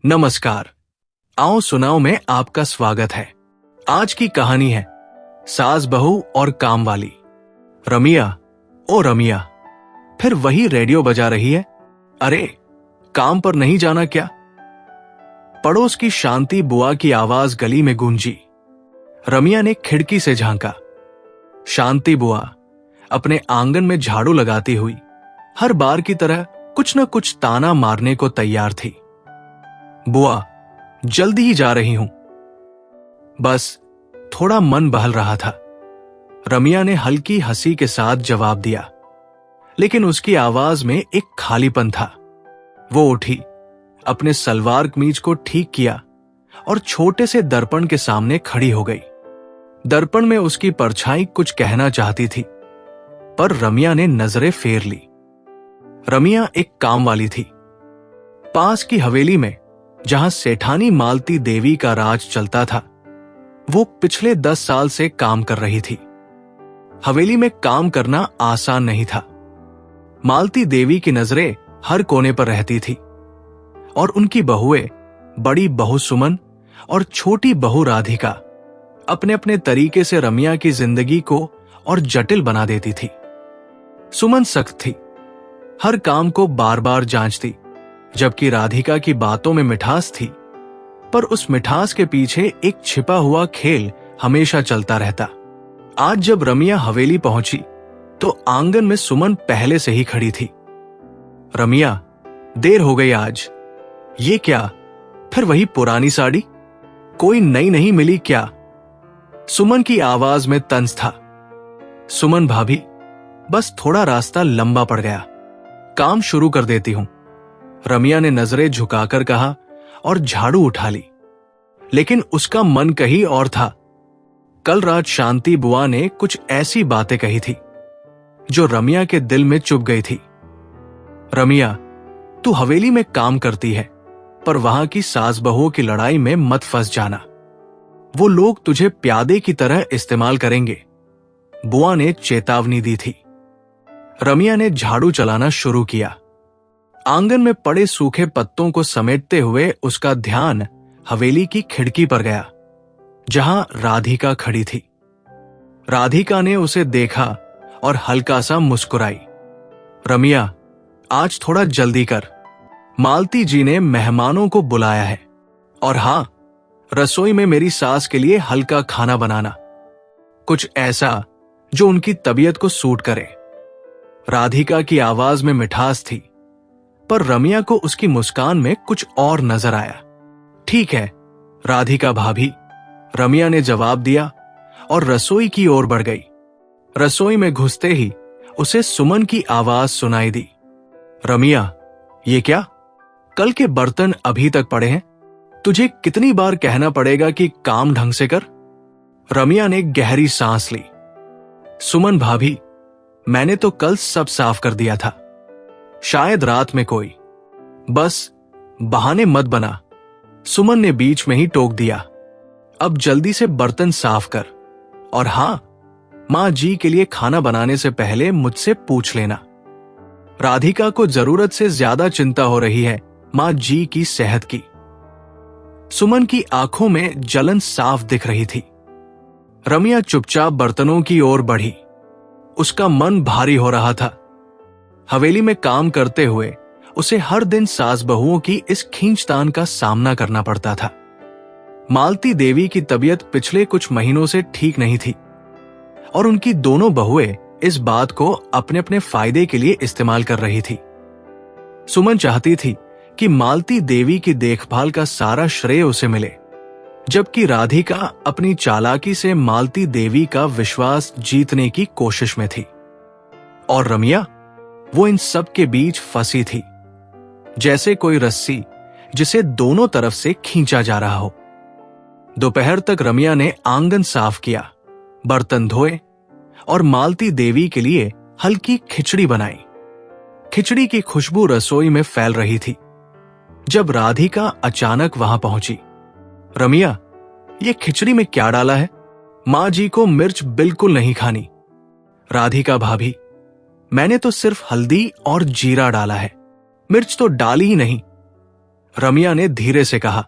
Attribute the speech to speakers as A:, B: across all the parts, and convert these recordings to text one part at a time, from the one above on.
A: नमस्कार। आओ सुनाओ में आपका स्वागत है। आज की कहानी है सास बहू और काम वाली। रमिया, ओ रमिया, फिर वही रेडियो बजा रही है? अरे, काम पर नहीं जाना क्या? पड़ोस की शांति बुआ की आवाज गली में गूंजी। रमिया ने खिड़की से झांका। शांति बुआ अपने आंगन में झाड़ू लगाती हुई हर बार की तरह कुछ न कुछ ताना मारने को तैयार थी। बुआ, जल्दी ही जा रही हूं। बस थोड़ा मन बहल रहा था। रमिया ने हल्की हंसी के साथ जवाब दिया, लेकिन उसकी आवाज में एक खालीपन था। वो उठी, अपने सलवार कमीज को ठीक किया और छोटे से दर्पण के सामने खड़ी हो गई। दर्पण में उसकी परछाई कुछ कहना चाहती थी, पर रमिया ने नजरें फेर ली। रमिया एक काम वाली थी। पास की हवेली में, जहां सेठानी मालती देवी का राज चलता था, वो पिछले 10 साल से काम कर रही थी। हवेली में काम करना आसान नहीं था। मालती देवी की नजरें हर कोने पर रहती थी और उनकी बहुएं, बड़ी बहू सुमन और छोटी बहू राधिका, अपने अपने तरीके से रमिया की जिंदगी को और जटिल बना देती थी। सुमन सख्त थी, हर काम को बार बार जांचती, जबकि राधिका की बातों में मिठास थी, पर उस मिठास के पीछे एक छिपा हुआ खेल हमेशा चलता रहता। आज जब रमिया हवेली पहुंची तो आंगन में सुमन पहले से ही खड़ी थी। रमिया, देर हो गई आज। ये क्या, फिर वही पुरानी साड़ी? कोई नई नहीं मिली क्या? सुमन की आवाज में तंज था। सुमन भाभी, बस थोड़ा रास्ता लंबा पड़ गया, काम शुरू कर देती हूं, रमिया ने नजरें झुकाकर कहा और झाड़ू उठा ली। लेकिन उसका मन कहीं और था। कल रात शांति बुआ ने कुछ ऐसी बातें कही थी जो रमिया के दिल में चुभ गई थी। रमिया, तू हवेली में काम करती है, पर वहां की सास बहुओं की लड़ाई में मत फंस जाना। वो लोग तुझे प्यादे की तरह इस्तेमाल करेंगे, बुआ ने चेतावनी दी थी। रमिया ने झाड़ू चलाना शुरू किया। आंगन में पड़े सूखे पत्तों को समेटते हुए उसका ध्यान हवेली की खिड़की पर गया, जहां राधिका खड़ी थी। राधिका ने उसे देखा और हल्का सा मुस्कुराई। रमिया, आज थोड़ा जल्दी कर, मालती जी ने मेहमानों को बुलाया है। और हां, रसोई में मेरी सास के लिए हल्का खाना बनाना, कुछ ऐसा जो उनकी तबीयत को सूट करे। राधिका की आवाज में मिठास थी, पर रमिया को उसकी मुस्कान में कुछ और नजर आया। ठीक है राधिका भाभी, रमिया ने जवाब दिया और रसोई की ओर बढ़ गई। रसोई में घुसते ही उसे सुमन की आवाज सुनाई दी। रमिया, ये क्या, कल के बर्तन अभी तक पड़े हैं? तुझे कितनी बार कहना पड़ेगा कि काम ढंग से कर? रमिया ने गहरी सांस ली। सुमन भाभी, मैंने तो कल सब साफ कर दिया था, शायद रात में कोई, बस बहाने मत बना, सुमन ने बीच में ही टोक दिया। अब जल्दी से बर्तन साफ कर, और हां, मां जी के लिए खाना बनाने से पहले मुझसे पूछ लेना। राधिका को जरूरत से ज्यादा चिंता हो रही है मां जी की सेहत की। सुमन की आंखों में जलन साफ दिख रही थी। रमिया चुपचाप बर्तनों की ओर बढ़ी। उसका मन भारी हो रहा था। हवेली में काम करते हुए उसे हर दिन सास बहुओं की इस खींचतान का सामना करना पड़ता था। मालती देवी की तबीयत पिछले कुछ महीनों से ठीक नहीं थी और उनकी दोनों बहुएं इस बात को अपने अपने फायदे के लिए इस्तेमाल कर रही थी। सुमन चाहती थी कि मालती देवी की देखभाल का सारा श्रेय उसे मिले, जबकि राधिका अपनी चालाकी से मालती देवी का विश्वास जीतने की कोशिश में थी। और रमिया, वो इन सब के बीच फंसी थी, जैसे कोई रस्सी जिसे दोनों तरफ से खींचा जा रहा हो। दोपहर तक रमिया ने आंगन साफ किया, बर्तन धोए और मालती देवी के लिए हल्की खिचड़ी बनाई। खिचड़ी की खुशबू रसोई में फैल रही थी जब राधिका अचानक वहां पहुंची। रमिया, ये खिचड़ी में क्या डाला है? मां जी को मिर्च बिल्कुल नहीं खानी। राधिका भाभी, मैंने तो सिर्फ हल्दी और जीरा डाला है, मिर्च तो डाली ही नहीं। रमिया ने धीरे से कहा।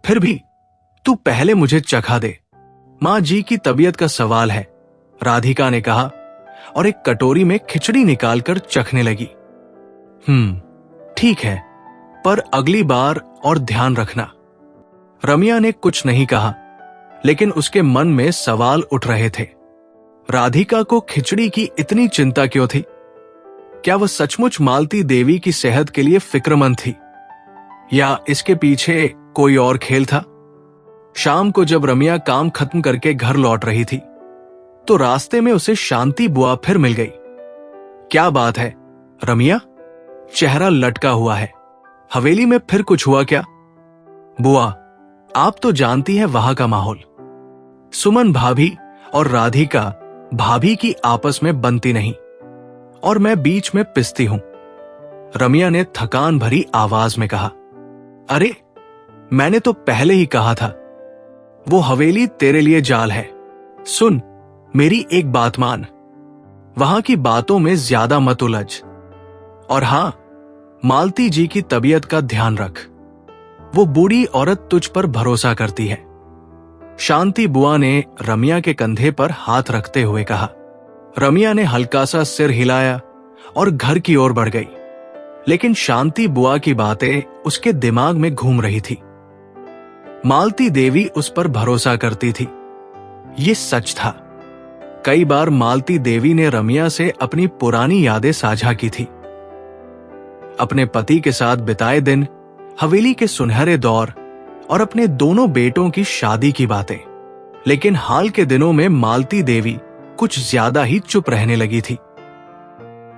A: फिर भी तू पहले मुझे चखा दे, मां जी की तबीयत का सवाल है, राधिका ने कहा और एक कटोरी में खिचड़ी निकालकर चखने लगी। ठीक है, पर अगली बार और ध्यान रखना। रमिया ने कुछ नहीं कहा, लेकिन उसके मन में सवाल उठ रहे थे। राधिका को खिचड़ी की इतनी चिंता क्यों थी? क्या वह सचमुच मालती देवी की सेहत के लिए फिक्रमंद थी, या इसके पीछे कोई और खेल था? शाम को जब रमिया काम खत्म करके घर लौट रही थी, तो रास्ते में उसे शांति बुआ फिर मिल गई। क्या बात है रमिया, चेहरा लटका हुआ है, हवेली में फिर कुछ हुआ क्या? बुआ, आप तो जानती हैं वहां का माहौल। सुमन भाभी और राधिका भाभी की आपस में बनती नहीं, और मैं बीच में पिसती हूं, रमिया ने थकान भरी आवाज में कहा। अरे, मैंने तो पहले ही कहा था, वो हवेली तेरे लिए जाल है। सुन, मेरी एक बात मान, वहां की बातों में ज्यादा मत उलझ, और हां, मालती जी की तबीयत का ध्यान रख, वो बूढ़ी औरत तुझ पर भरोसा करती है। शांति बुआ ने रमिया के कंधे पर हाथ रखते हुए कहा। रमिया ने हल्का सा सिर हिलाया और घर की ओर बढ़ गई, लेकिन शांति बुआ की बातें उसके दिमाग में घूम रही थी। मालती देवी उस पर भरोसा करती थी, ये सच था। कई बार मालती देवी ने रमिया से अपनी पुरानी यादें साझा की थी, अपने पति के साथ बिताए दिन, हवेली के सुनहरे दौर और अपने दोनों बेटों की शादी की बातें। लेकिन हाल के दिनों में मालती देवी कुछ ज्यादा ही चुप रहने लगी थी।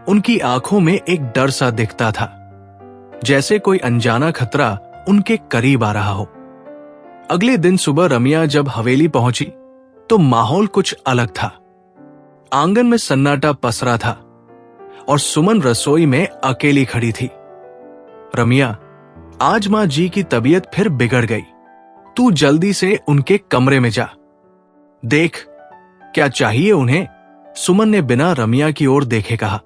A: उनकी आंखों में एक डर सा दिखता था, जैसे कोई अनजाना खतरा उनके करीब आ रहा हो। अगले दिन सुबह रमिया जब हवेली पहुंची तो माहौल कुछ अलग था। आंगन में सन्नाटा पसरा था और सुमन रसोई में अकेली खड़ी थी। रमिया, आज मां जी की तबीयत फिर बिगड़ गई, तू जल्दी से उनके कमरे में जा, देख क्या चाहिए उन्हें, सुमन ने बिना रमिया की ओर देखे कहा।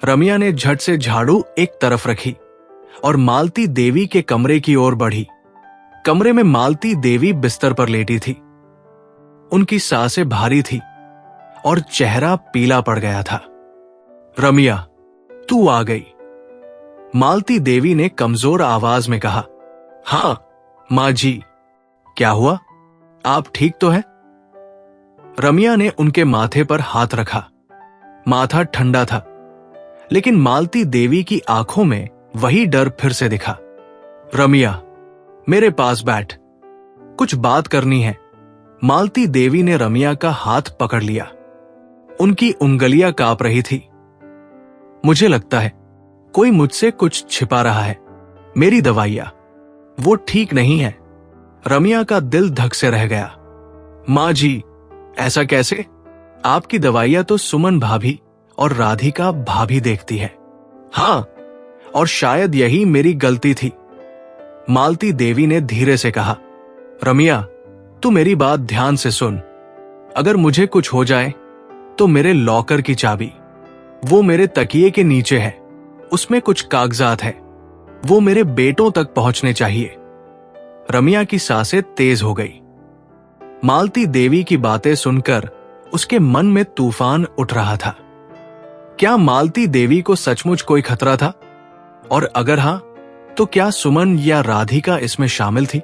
A: रमिया ने झट से झाड़ू एक तरफ रखी और मालती देवी के कमरे की ओर बढ़ी। कमरे में मालती देवी बिस्तर पर लेटी थी। उनकी सांसें भारी थी और चेहरा पीला पड़ गया था। रमिया, तू आ गई, मालती देवी ने कमजोर आवाज में कहा। हां मां जी, क्या हुआ, आप ठीक तो हैं? रमिया ने उनके माथे पर हाथ रखा। माथा ठंडा था, लेकिन मालती देवी की आंखों में वही डर फिर से दिखा। रमिया, मेरे पास बैठ, कुछ बात करनी है। मालती देवी ने रमिया का हाथ पकड़ लिया। उनकी उंगलियां कांप रही थी। मुझे लगता है कोई मुझसे कुछ छिपा रहा है। मेरी दवाइयां, वो ठीक नहीं है। रमिया का दिल धक से रह गया। मां जी, ऐसा कैसे? आपकी दवाइयां तो सुमन भाभी और राधिका भाभी देखती है। हां, और शायद यही मेरी गलती थी, मालती देवी ने धीरे से कहा। रमिया, तू मेरी बात ध्यान से सुन। अगर मुझे कुछ हो जाए तो मेरे लॉकर की चाबी, वो मेरे तकिए के नीचे है, उसमें कुछ कागजात है, वो मेरे बेटों तक पहुंचने चाहिए। रमिया की सांसें तेज हो गई। मालती देवी की बातें सुनकर उसके मन में तूफान उठ रहा था। क्या मालती देवी को सचमुच कोई खतरा था? और अगर हां, तो क्या सुमन या राधिका इसमें शामिल थी?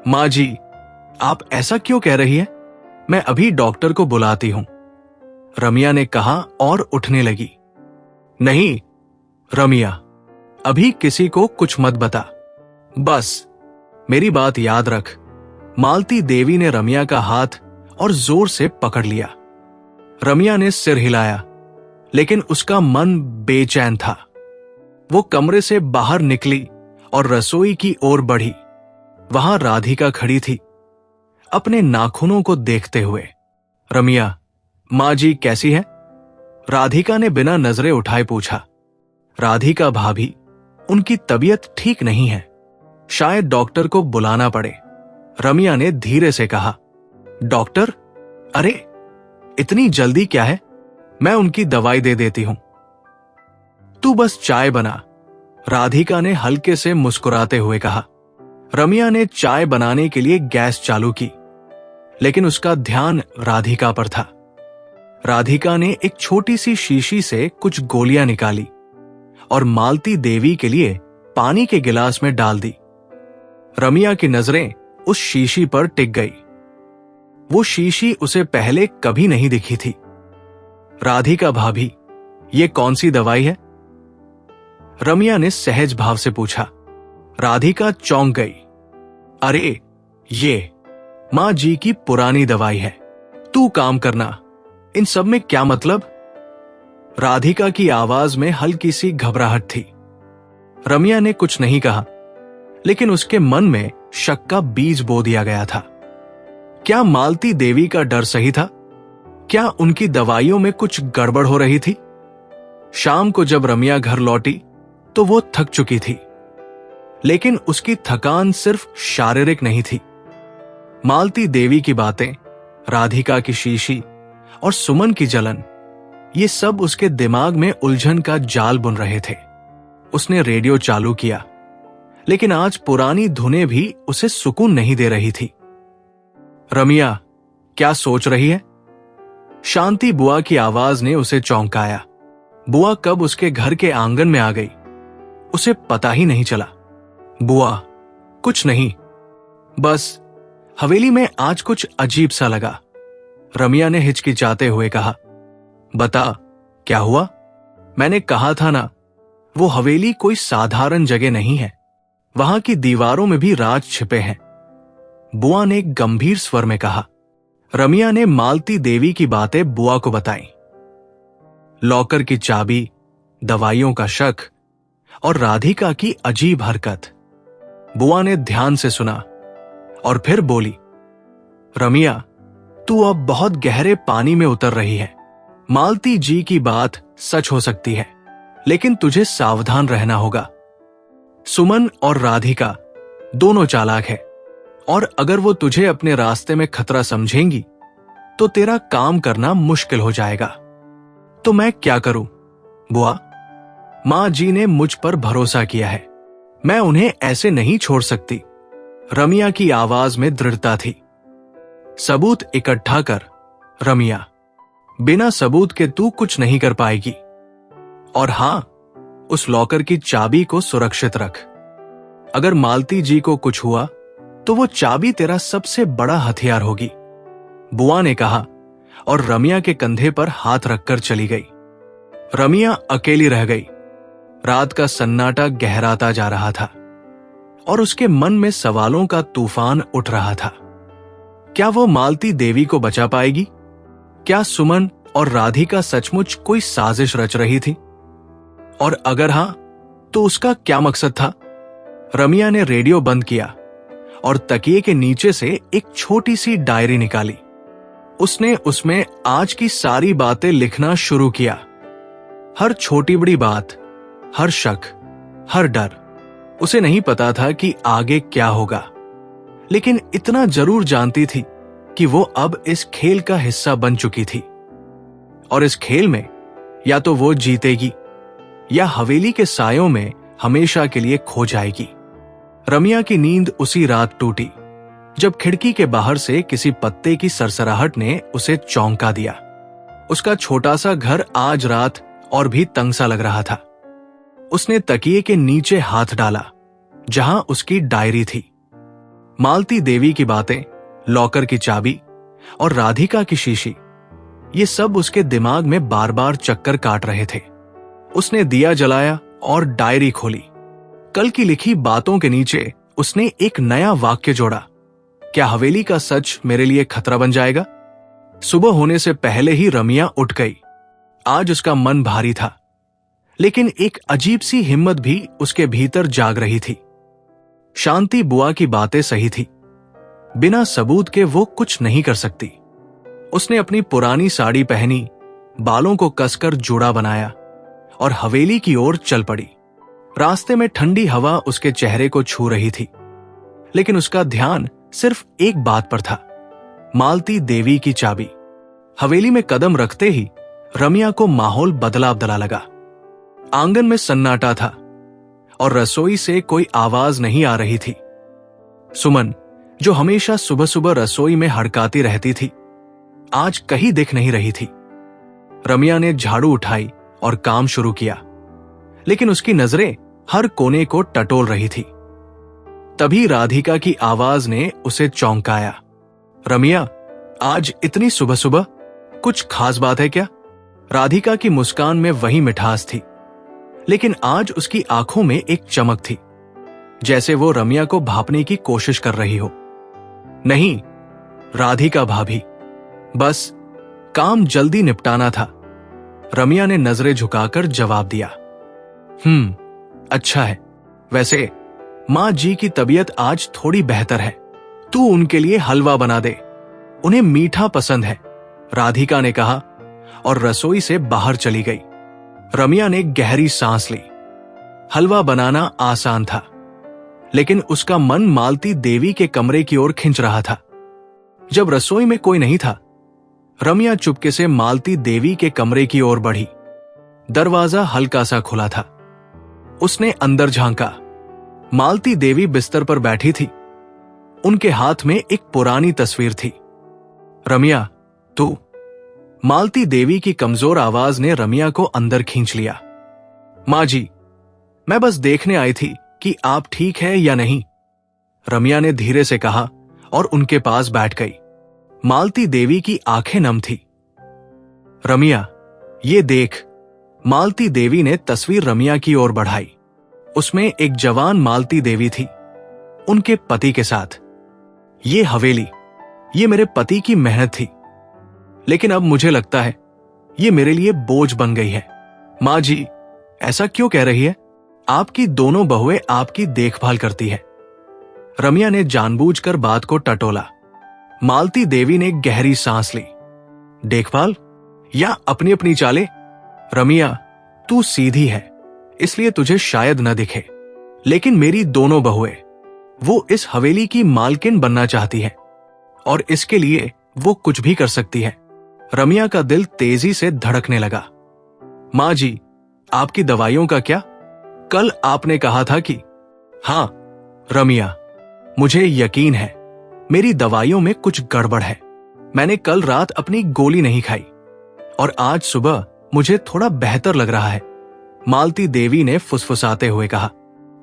A: मां जी, आप ऐसा क्यों कह रही है? मैं अभी डॉक्टर को बुलाती हूं, रमिया ने कहा और उठने लगी। नहीं रमिया, अभी किसी को कुछ मत बता, बस मेरी बात याद रख। मालती देवी ने रमिया का हाथ और जोर से पकड़ लिया। रमिया ने सिर हिलाया, लेकिन उसका मन बेचैन था। वो कमरे से बाहर निकली और रसोई की ओर बढ़ी। वहां राधिका खड़ी थी, अपने नाखूनों को देखते हुए। रमिया, मां जी कैसी है? राधिका ने बिना नजरें उठाए पूछा। राधिका भाभी, उनकी तबीयत ठीक नहीं है, शायद डॉक्टर को बुलाना पड़े, रमिया ने धीरे से कहा। डॉक्टर? अरे, इतनी जल्दी क्या है? मैं उनकी दवाई दे देती हूं, तू बस चाय बना, राधिका ने हल्के से मुस्कुराते हुए कहा। रमिया ने चाय बनाने के लिए गैस चालू की, लेकिन उसका ध्यान राधिका पर था। राधिका ने एक छोटी सी शीशी से कुछ गोलियां निकाली और मालती देवी के लिए पानी के गिलास में डाल दी। रमिया की नजरें उस शीशी पर टिक गई। वो शीशी उसे पहले कभी नहीं दिखी थी। राधिका भाभी, ये कौन सी दवाई है? रमिया ने सहज भाव से पूछा। राधिका चौंक गई। अरे, ये मां जी की पुरानी दवाई है। तू काम करना, इन सब में क्या मतलब? राधिका की आवाज में हल्की सी घबराहट थी। रमिया ने कुछ नहीं कहा, लेकिन उसके मन में शक का बीज बो दिया गया था। क्या मालती देवी का डर सही था? क्या उनकी दवाइयों में कुछ गड़बड़ हो रही थी? शाम को जब रमिया घर लौटी तो वो थक चुकी थी, लेकिन उसकी थकान सिर्फ शारीरिक नहीं थी। मालती देवी की बातें, राधिका की शीशी और सुमन की जलन, ये सब उसके दिमाग में उलझन का जाल बुन रहे थे। उसने रेडियो चालू किया, लेकिन आज पुरानी धुनें भी उसे सुकून नहीं दे रही थी। रमिया, क्या सोच रही है? शांति बुआ की आवाज ने उसे चौंकाया। बुआ कब उसके घर के आंगन में आ गई, उसे पता ही नहीं चला। बुआ, कुछ नहीं, बस हवेली में आज कुछ अजीब सा लगा। रमिया ने हिचकिचाते हुए कहा। बता, क्या हुआ? मैंने कहा था ना, वो हवेली कोई साधारण जगह नहीं है। वहां की दीवारों में भी राज छिपे हैं, बुआ ने गंभीर स्वर में कहा। रमिया ने मालती देवी की बातें बुआ को बताई। लॉकर की चाबी, दवाइयों का शक और राधिका की अजीब हरकत। बुआ ने ध्यान से सुना और फिर बोली, रमिया, तू अब बहुत गहरे पानी में उतर रही है। मालती जी की बात सच हो सकती है, लेकिन तुझे सावधान रहना होगा। सुमन और राधिका दोनों चालाक है, और अगर वो तुझे अपने रास्ते में खतरा समझेंगी तो तेरा काम करना मुश्किल हो जाएगा। तो मैं क्या करूं? बुआ, मां जी ने मुझ पर भरोसा किया है, मैं उन्हें ऐसे नहीं छोड़ सकती। रमिया की आवाज में दृढ़ता थी। सबूत इकट्ठा कर रमिया, बिना सबूत के तू कुछ नहीं कर पाएगी। और हां, उस लॉकर की चाबी को सुरक्षित रख। अगर मालती जी को कुछ हुआ तो वो चाबी तेरा सबसे बड़ा हथियार होगी, बुआ ने कहा और रमिया के कंधे पर हाथ रखकर चली गई। रमिया अकेली रह गई। रात का सन्नाटा गहराता जा रहा था और उसके मन में सवालों का तूफान उठ रहा था। क्या वो मालती देवी को बचा पाएगी? क्या सुमन और राधिका सचमुच कोई साजिश रच रही थी? और अगर हां, तो उसका क्या मकसद था? रमिया ने रेडियो बंद किया और तकिए के नीचे से एक छोटी सी डायरी निकाली। उसने उसमें आज की सारी बातें लिखना शुरू किया। हर छोटी बड़ी बात, हर शक, हर डर। उसे नहीं पता था कि आगे क्या होगा, लेकिन इतना जरूर जानती थी कि वो अब इस खेल का हिस्सा बन चुकी थी। और इस खेल में या तो वो जीतेगी या हवेली के सायों में हमेशा के लिए खो जाएगी। रमिया की नींद उसी रात टूटी जब खिड़की के बाहर से किसी पत्ते की सरसराहट ने उसे चौंका दिया। उसका छोटा सा घर आज रात और भी तंग सा लग रहा था। उसने तकिए के नीचे हाथ डाला जहां उसकी डायरी थी। मालती देवी की बातें, लॉकर की चाबी और राधिका की शीशी, ये सब उसके दिमाग में बार बार चक्कर काट रहे थे। उसने दिया जलाया और डायरी खोली। कल की लिखी बातों के नीचे उसने एक नया वाक्य जोड़ा, क्या हवेली का सच मेरे लिए खतरा बन जाएगा? सुबह होने से पहले ही रमिया उठ गई। आज उसका मन भारी था, लेकिन एक अजीब सी हिम्मत भी उसके भीतर जाग रही थी। शांति बुआ की बातें सही थी, बिना सबूत के वो कुछ नहीं कर सकती। उसने अपनी पुरानी साड़ी पहनी, बालों को कसकर जूड़ा बनाया और हवेली की ओर चल पड़ी। रास्ते में ठंडी हवा उसके चेहरे को छू रही थी, लेकिन उसका ध्यान सिर्फ एक बात पर था, मालती देवी की चाबी। हवेली में कदम रखते ही रमिया को माहौल बदला बदला लगा। आंगन में सन्नाटा था और रसोई से कोई आवाज नहीं आ रही थी। सुमन, जो हमेशा सुबह सुबह रसोई में हड़काती रहती थी, आज कहीं दिख नहीं रही थी। रमिया ने झाड़ू उठाई और काम शुरू किया, लेकिन उसकी नजरें हर कोने को टटोल रही थी। तभी राधिका की आवाज ने उसे चौंकाया। रमिया, आज इतनी सुबह सुबह कुछ खास बात है क्या? राधिका की मुस्कान में वही मिठास थी, लेकिन आज उसकी आंखों में एक चमक थी, जैसे वो रमिया को भांपने की कोशिश कर रही हो। नहीं राधिका भाभी, बस काम जल्दी निपटाना था, रमिया ने नजरें झुकाकर जवाब दिया। अच्छा है। वैसे मां जी की तबीयत आज थोड़ी बेहतर है, तू उनके लिए हलवा बना दे, उन्हें मीठा पसंद है, राधिका ने कहा और रसोई से बाहर चली गई। रमिया ने गहरी सांस ली। हलवा बनाना आसान था, लेकिन उसका मन मालती देवी के कमरे की ओर खिंच रहा था। जब रसोई में कोई नहीं था, रमिया चुपके से मालती देवी के कमरे की ओर बढ़ी। दरवाजा हल्का सा खुला था। उसने अंदर झांका। मालती देवी बिस्तर पर बैठी थी। उनके हाथ में एक पुरानी तस्वीर थी। रमिया, तू? मालती देवी की कमजोर आवाज ने रमिया को अंदर खींच लिया। मां जी, मैं बस देखने आई थी कि आप ठीक है या नहीं, रमिया ने धीरे से कहा और उनके पास बैठ गई। मालती देवी की आंखें नम थी। रमिया, ये देख। मालती देवी ने तस्वीर रमिया की ओर बढ़ाई। उसमें एक जवान मालती देवी थी, उनके पति के साथ। ये हवेली, ये मेरे पति की मेहनत थी, लेकिन अब मुझे लगता है ये मेरे लिए बोझ बन गई है। मां जी, ऐसा क्यों कह रही है? आपकी दोनों बहुएं आपकी देखभाल करती है। रमिया ने जानबूझकर बात को टटोला। मालती देवी ने गहरी सांस ली। देखभाल या अपनी अपनी चालें? रमिया, तू सीधी है, इसलिए तुझे शायद न दिखे, लेकिन मेरी दोनों बहुएं, वो इस हवेली की मालकिन बनना चाहती है, और इसके लिए वो कुछ भी कर सकती है। रमिया का दिल तेजी से धड़कने लगा। मां जी, आपकी दवाइयों का क्या? कल आपने कहा था कि। हां रमिया, मुझे यकीन है मेरी दवाइयों में कुछ गड़बड़ है। मैंने कल रात अपनी गोली नहीं खाई और आज सुबह मुझे थोड़ा बेहतर लग रहा है, मालती देवी ने फुसफुसाते हुए कहा।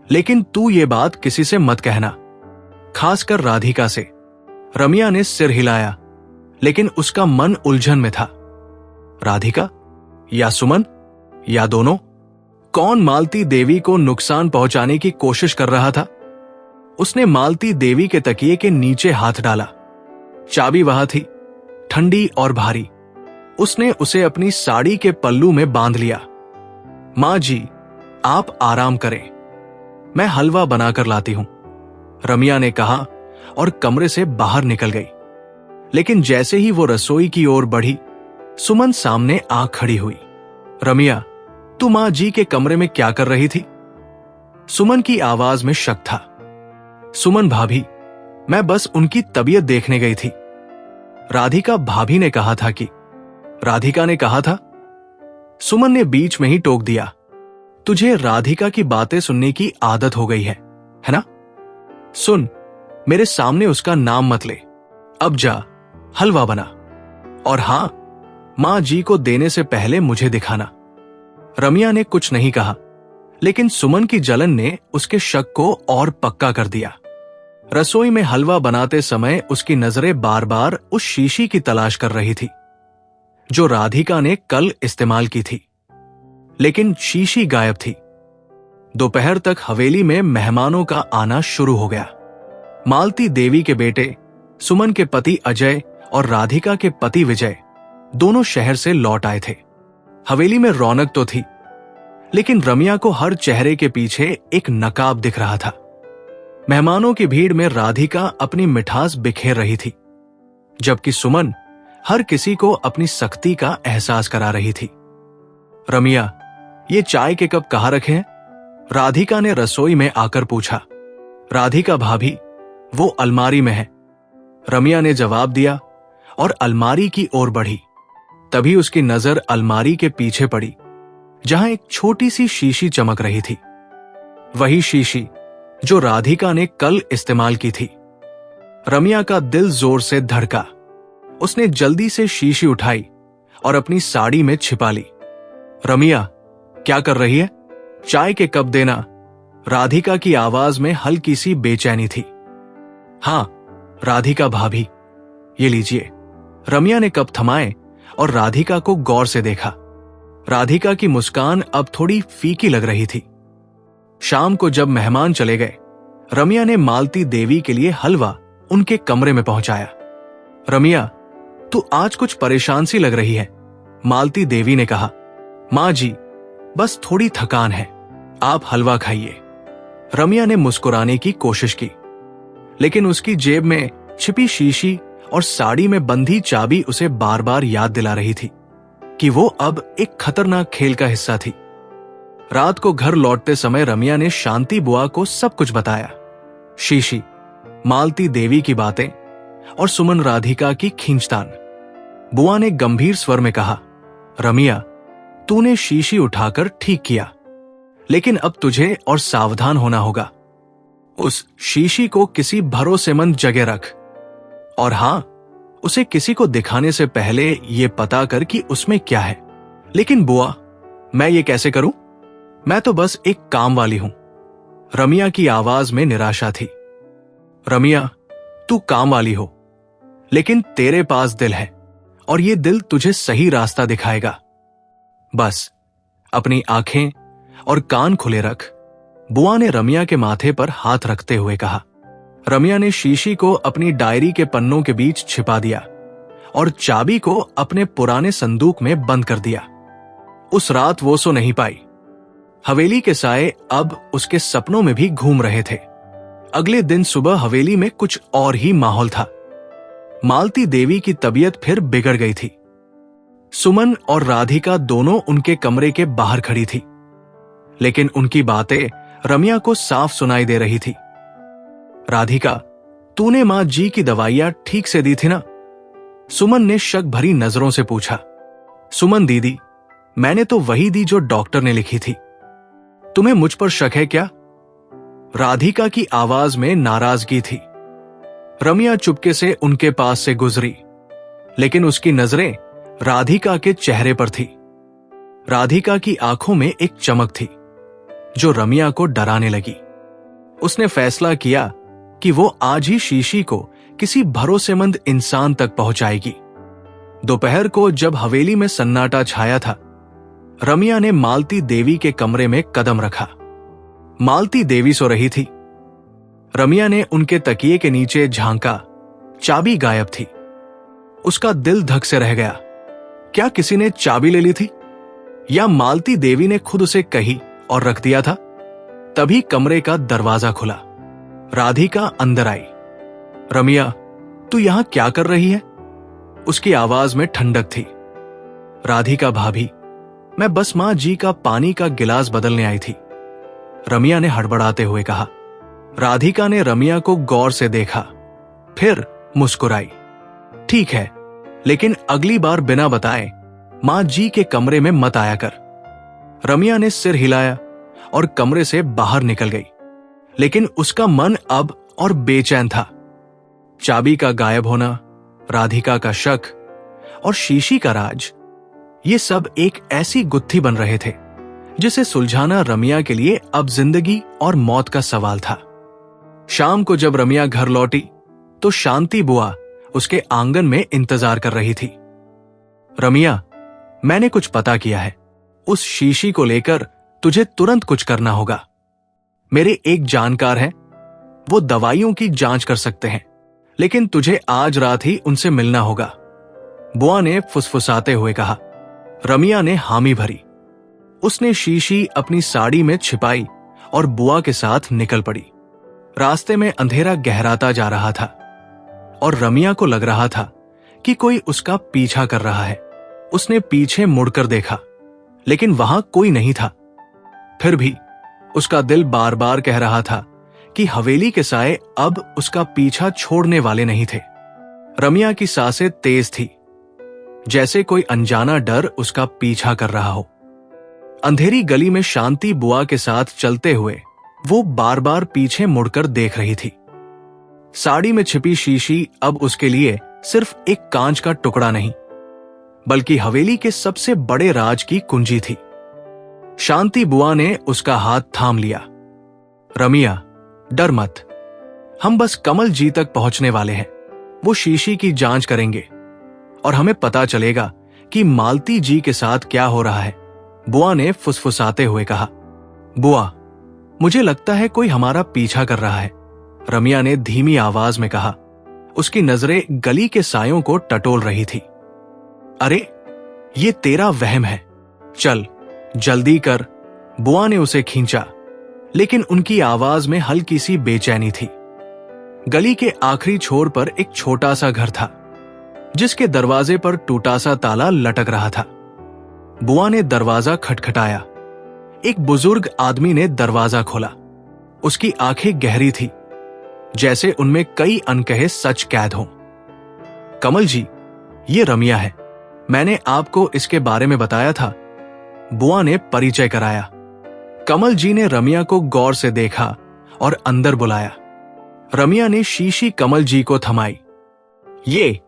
A: लेकिन तू ये बात किसी से मत कहना, खासकर राधिका से। रमिया ने सिर हिलाया, लेकिन उसका मन उलझन में था। राधिका या सुमन या दोनों? कौन मालती देवी को नुकसान पहुंचाने की कोशिश कर रहा था? उसने मालती देवी के तकिए के नीचे हाथ डाला। चाबी वहां थी, ठंडी और भारी। उसने उसे अपनी साड़ी के पल्लू में बांध लिया। मां जी, आप आराम करें, मैं हलवा बनाकर लाती हूं, रमिया ने कहा और कमरे से बाहर निकल गई। लेकिन जैसे ही वो रसोई की ओर बढ़ी, सुमन सामने आ खड़ी हुई। रमिया, तू मां जी के कमरे में क्या कर रही थी? सुमन की आवाज में शक था। सुमन भाभी, मैं बस उनकी तबीयत देखने गई थी। राधिका भाभी ने कहा था कि। राधिका ने कहा था? सुमन ने बीच में ही टोक दिया। तुझे राधिका की बातें सुनने की आदत हो गई है ना? सुन, मेरे सामने उसका नाम मत ले। अब जा, हलवा बना, और हां, मां जी को देने से पहले मुझे दिखाना। रमिया ने कुछ नहीं कहा, लेकिन सुमन की जलन ने उसके शक को और पक्का कर दिया। रसोई में हलवा बनाते समय उसकी नजरें बार बार उस शीशी की तलाश कर रही थी जो राधिका ने कल इस्तेमाल की थी, लेकिन शीशी गायब थी। दोपहर तक हवेली में मेहमानों का आना शुरू हो गया। मालती देवी के बेटे, सुमन के पति अजय और राधिका के पति विजय दोनों शहर से लौट आए थे। हवेली में रौनक तो थी, लेकिन रमिया को हर चेहरे के पीछे एक नकाब दिख रहा था। मेहमानों की भीड़ में राधिका अपनी मिठास बिखेर रही थी, जबकि सुमन हर किसी को अपनी सख्ती का एहसास करा रही थी। रमिया, ये चाय के कप कहाँ रखे हैं? राधिका ने रसोई में आकर पूछा। राधिका भाभी, वो अलमारी में है, रमिया ने जवाब दिया और अलमारी की ओर बढ़ी। तभी उसकी नजर अलमारी के पीछे पड़ी, जहां एक छोटी सी शीशी चमक रही थी। वही शीशी जो राधिका ने कल इस्तेमाल की थी। रमिया का दिल जोर से धड़का। उसने जल्दी से शीशी उठाई और अपनी साड़ी में छिपा ली। रमिया, क्या कर रही है? चाय के कप देना। राधिका की आवाज में हल्की सी बेचैनी थी। हाँ राधिका भाभी, ये लीजिए। रमिया ने कप थमाए और राधिका को गौर से देखा। राधिका की मुस्कान अब थोड़ी फीकी लग रही थी। शाम को जब मेहमान चले गए, रमिया ने मालती देवी के लिए हलवा उनके कमरे में पहुंचाया। रमिया, तू आज कुछ परेशान सी लग रही है, मालती देवी ने कहा। मां जी, बस थोड़ी थकान है, आप हलवा खाइए। रमिया ने मुस्कुराने की कोशिश की, लेकिन उसकी जेब में छिपी शीशी और साड़ी में बंधी चाबी उसे बार बार याद दिला रही थी कि वो अब एक खतरनाक खेल का हिस्सा थी। रात को घर लौटते समय रमिया ने शांति बुआ को सब कुछ बताया। शीशी, मालती देवी की बातें और सुमन राधिका की खींचतान। बुआ ने गंभीर स्वर में कहा, रमिया, तूने शीशी उठाकर ठीक किया, लेकिन अब तुझे और सावधान होना होगा। उस शीशी को किसी भरोसेमंद जगह रख, और हां, उसे किसी को दिखाने से पहले यह पता कर कि उसमें क्या है। लेकिन बुआ, मैं ये कैसे करूं? मैं तो बस एक काम वाली हूं। रमिया की आवाज में निराशा थी। रमिया, तू काम वाली हो, लेकिन तेरे पास दिल है और ये दिल तुझे सही रास्ता दिखाएगा। बस अपनी आंखें और कान खुले रख, बुआ ने रमिया के माथे पर हाथ रखते हुए कहा। रमिया ने शीशी को अपनी डायरी के पन्नों के बीच छिपा दिया और चाबी को अपने पुराने संदूक में बंद कर दिया। उस रात वो सो नहीं पाई। हवेली के साए अब उसके सपनों में भी घूम रहे थे। अगले दिन सुबह हवेली में कुछ और ही माहौल था। मालती देवी की तबीयत फिर बिगड़ गई थी। सुमन और राधिका दोनों उनके कमरे के बाहर खड़ी थी, लेकिन उनकी बातें रमिया को साफ सुनाई दे रही थी। राधिका, तूने मां जी की दवाइयां ठीक से दी थी ना? सुमन ने शक भरी नजरों से पूछा। सुमन दीदी, मैंने तो वही दी जो डॉक्टर ने लिखी थी। तुम्हें मुझ पर शक है क्या? राधिका की आवाज में नाराजगी थी। रमिया चुपके से उनके पास से गुजरी, लेकिन उसकी नजरें राधिका के चेहरे पर थी। राधिका की आंखों में एक चमक थी जो रमिया को डराने लगी। उसने फैसला किया कि वो आज ही शीशी को किसी भरोसेमंद इंसान तक पहुंचाएगी। दोपहर को जब हवेली में सन्नाटा छाया था, रमिया ने मालती देवी के कमरे में कदम रखा। मालती देवी सो रही थी। रमिया ने उनके तकिए के नीचे झांका। चाबी गायब थी। उसका दिल धक से रह गया। क्या किसी ने चाबी ले ली थी, या मालती देवी ने खुद उसे कही और रख दिया था? तभी कमरे का दरवाजा खुला। राधिका अंदर आई। रमिया, तू यहां क्या कर रही है? उसकी आवाज में ठंडक थी। राधिका भाभी, मैं बस मां जी का पानी का गिलास बदलने आई थी, रमिया ने हड़बड़ाते हुए कहा। राधिका ने रमिया को गौर से देखा, फिर मुस्कुराई। ठीक है, लेकिन अगली बार बिना बताए मां जी के कमरे में मत आया कर। रमिया ने सिर हिलाया और कमरे से बाहर निकल गई, लेकिन उसका मन अब और बेचैन था। चाबी का गायब होना, राधिका का शक और शीशी का राज, ये सब एक ऐसी गुत्थी बन रहे थे जिसे सुलझाना रमिया के लिए अब जिंदगी और मौत का सवाल था। शाम को जब रमिया घर लौटी तो शांति बुआ उसके आंगन में इंतजार कर रही थी। रमिया, मैंने कुछ पता किया है। उस शीशी को लेकर तुझे तुरंत कुछ करना होगा। मेरे एक जानकार हैं, वो दवाइयों की जांच कर सकते हैं, लेकिन तुझे आज रात ही उनसे मिलना होगा, बुआ ने फुसफुसाते हुए कहा। रमिया ने हामी भरी। उसने शीशी अपनी साड़ी में छिपाई और बुआ के साथ निकल पड़ी। रास्ते में अंधेरा गहराता जा रहा था और रमिया को लग रहा था कि कोई उसका पीछा कर रहा है। उसने पीछे मुड़कर देखा, लेकिन वहां कोई नहीं था। फिर भी उसका दिल बार बार कह रहा था कि हवेली के साए अब उसका पीछा छोड़ने वाले नहीं थे। रमिया की सांसें तेज थी, जैसे कोई अनजाना डर उसका पीछा कर रहा हो। अंधेरी गली में शांति बुआ के साथ चलते हुए वो बार बार पीछे मुड़कर देख रही थी। साड़ी में छिपी शीशी अब उसके लिए सिर्फ एक कांच का टुकड़ा नहीं, बल्कि हवेली के सबसे बड़े राज की कुंजी थी। शांति बुआ ने उसका हाथ थाम लिया। रमिया, डर मत, हम बस कमल जी तक पहुंचने वाले हैं। वो शीशी की जांच करेंगे और हमें पता चलेगा कि मालती जी के साथ क्या हो रहा है। बुआ ने फुसफुसाते हुए कहा। बुआ, मुझे लगता है कोई हमारा पीछा कर रहा है, रमिया ने धीमी आवाज में कहा। उसकी नजरें गली के सायों को टटोल रही थी। अरे, ये तेरा वहम है, चल जल्दी कर। बुआ ने उसे खींचा, लेकिन उनकी आवाज में हल्की सी बेचैनी थी। गली के आखिरी छोर पर एक छोटा सा घर था, जिसके दरवाजे पर टूटा सा ताला लटक रहा था। बुआ ने दरवाजा खटखटाया। एक बुजुर्ग आदमी ने दरवाजा खोला। उसकी आंखें गहरी थी, जैसे उनमें कई अनकहे सच कैद हों। कमल जी, ये रमिया है, मैंने आपको इसके बारे में बताया था, बुआ ने परिचय कराया। कमल जी ने रमिया को गौर से देखा और अंदर बुलाया। रमिया ने शीशी कमल जी को थमाई। ये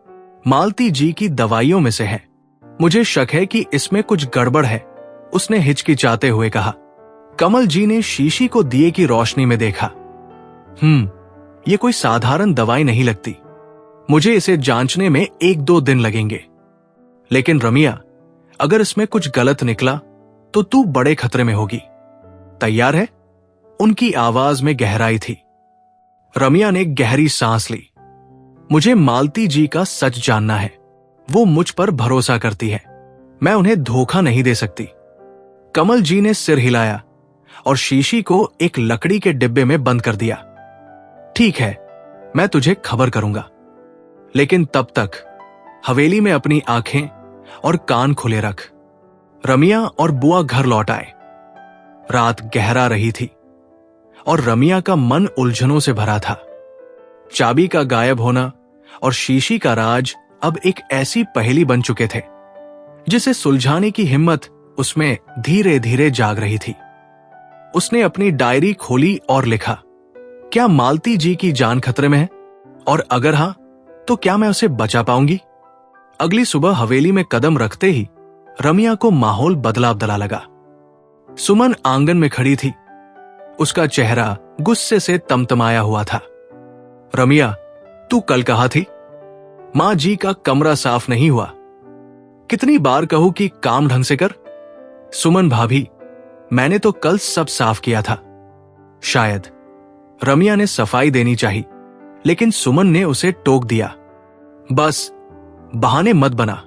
A: मालती जी की दवाइयों में से है, मुझे शक है कि इसमें कुछ गड़बड़ है, उसने हिचकिचाते हुए कहा। कमल जी ने शीशी को दिए की रोशनी में देखा। ये कोई साधारण दवाई नहीं लगती, मुझे इसे जांचने में 1-2 दिन लगेंगे। लेकिन रमिया, अगर इसमें कुछ गलत निकला तो तू बड़े खतरे में होगी। तैयार है? उनकी आवाज में गहराई थी। रमिया ने गहरी सांस ली। मुझे मालती जी का सच जानना है, वो मुझ पर भरोसा करती है, मैं उन्हें धोखा नहीं दे सकती। कमल जी ने सिर हिलाया और शीशी को एक लकड़ी के डिब्बे में बंद कर दिया। ठीक है, मैं तुझे खबर करूंगा, लेकिन तब तक हवेली में अपनी आंखें और कान खुले रख। रमिया और बुआ घर लौट आए। रात गहरा रही थी और रमिया का मन उलझनों से भरा था। चाबी का गायब होना और शीशी का राज अब एक ऐसी पहेली बन चुके थे जिसे सुलझाने की हिम्मत उसमें धीरे धीरे जाग रही थी। उसने अपनी डायरी खोली और लिखा, क्या मालती जी की जान खतरे में है? और अगर हां, तो क्या मैं उसे बचा पाऊंगी? अगली सुबह हवेली में कदम रखते ही रमिया को माहौल बदला बदला लगा। सुमन आंगन में खड़ी थी। उसका चेहरा गुस्से से तमतमाया हुआ था। रमिया, तू कल कहा थी मां जी का कमरा साफ नहीं हुआ। कितनी बार कहूं कि काम ढंग से कर? सुमन भाभी, मैंने तो कल सब साफ किया था। शायद रमिया ने सफाई देनी चाहिए, लेकिन सुमन ने उसे टोक दिया। बस बहाने मत बना,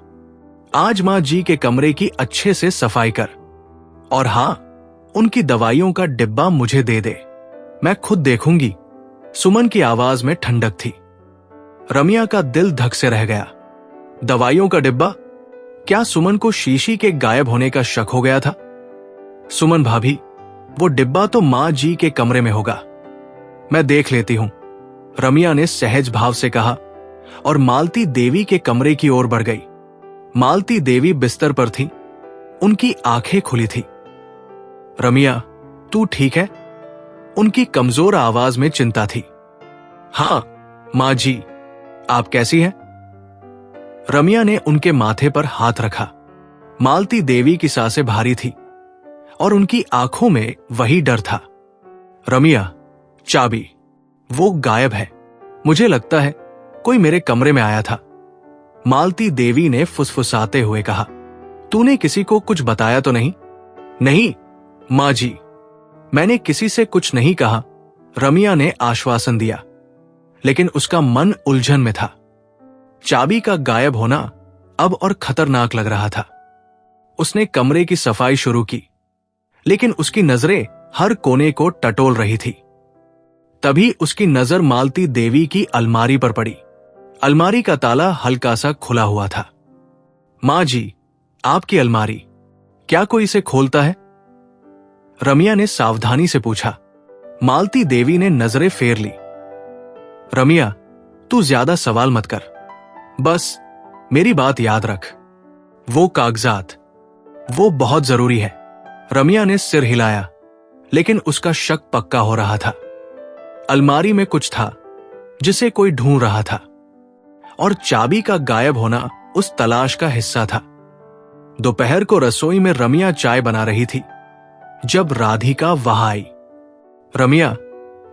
A: आज मां जी के कमरे की अच्छे से सफाई कर। और हां, उनकी दवाइयों का डिब्बा मुझे दे दे, मैं खुद देखूंगी। सुमन की आवाज में ठंडक थी। रमिया का दिल धक से रह गया। दवाइयों का डिब्बा? क्या सुमन को शीशी के गायब होने का शक हो गया था? सुमन भाभी, वो डिब्बा तो मां जी के कमरे में होगा, मैं देख लेती हूं, रमिया ने सहज भाव से कहा और मालती देवी के कमरे की ओर बढ़ गई। मालती देवी बिस्तर पर थी, उनकी आंखें खुली थी। रमिया, तू ठीक है? उनकी कमजोर आवाज में चिंता थी। हां मां जी, आप कैसी हैं? रमिया ने उनके माथे पर हाथ रखा। मालती देवी की सांसें भारी थी और उनकी आंखों में वही डर था। रमिया, चाबी, वो गायब है, मुझे लगता है कोई मेरे कमरे में आया था, मालती देवी ने फुसफुसाते हुए कहा। तूने किसी को कुछ बताया तो नहीं? नहीं मां जी, मैंने किसी से कुछ नहीं कहा, रमिया ने आश्वासन दिया, लेकिन उसका मन उलझन में था। चाबी का गायब होना अब और खतरनाक लग रहा था। उसने कमरे की सफाई शुरू की, लेकिन उसकी नजरें हर कोने को टटोल रही थी। तभी उसकी नजर मालती देवी की अलमारी पर पड़ी। अलमारी का ताला हल्का सा खुला हुआ था। मां जी, आपकी अलमारी, क्या कोई इसे खोलता है? रमिया ने सावधानी से पूछा। मालती देवी ने नजरें फेर ली। रमिया, तू ज्यादा सवाल मत कर, बस मेरी बात याद रख। वो कागजात, वो बहुत जरूरी है। रमिया ने सिर हिलाया, लेकिन उसका शक पक्का हो रहा था। अलमारी में कुछ था जिसे कोई ढूंढ रहा था, और चाबी का गायब होना उस तलाश का हिस्सा था। दोपहर को रसोई में रमिया चाय बना रही थी जब राधिका वहां आई। रमिया,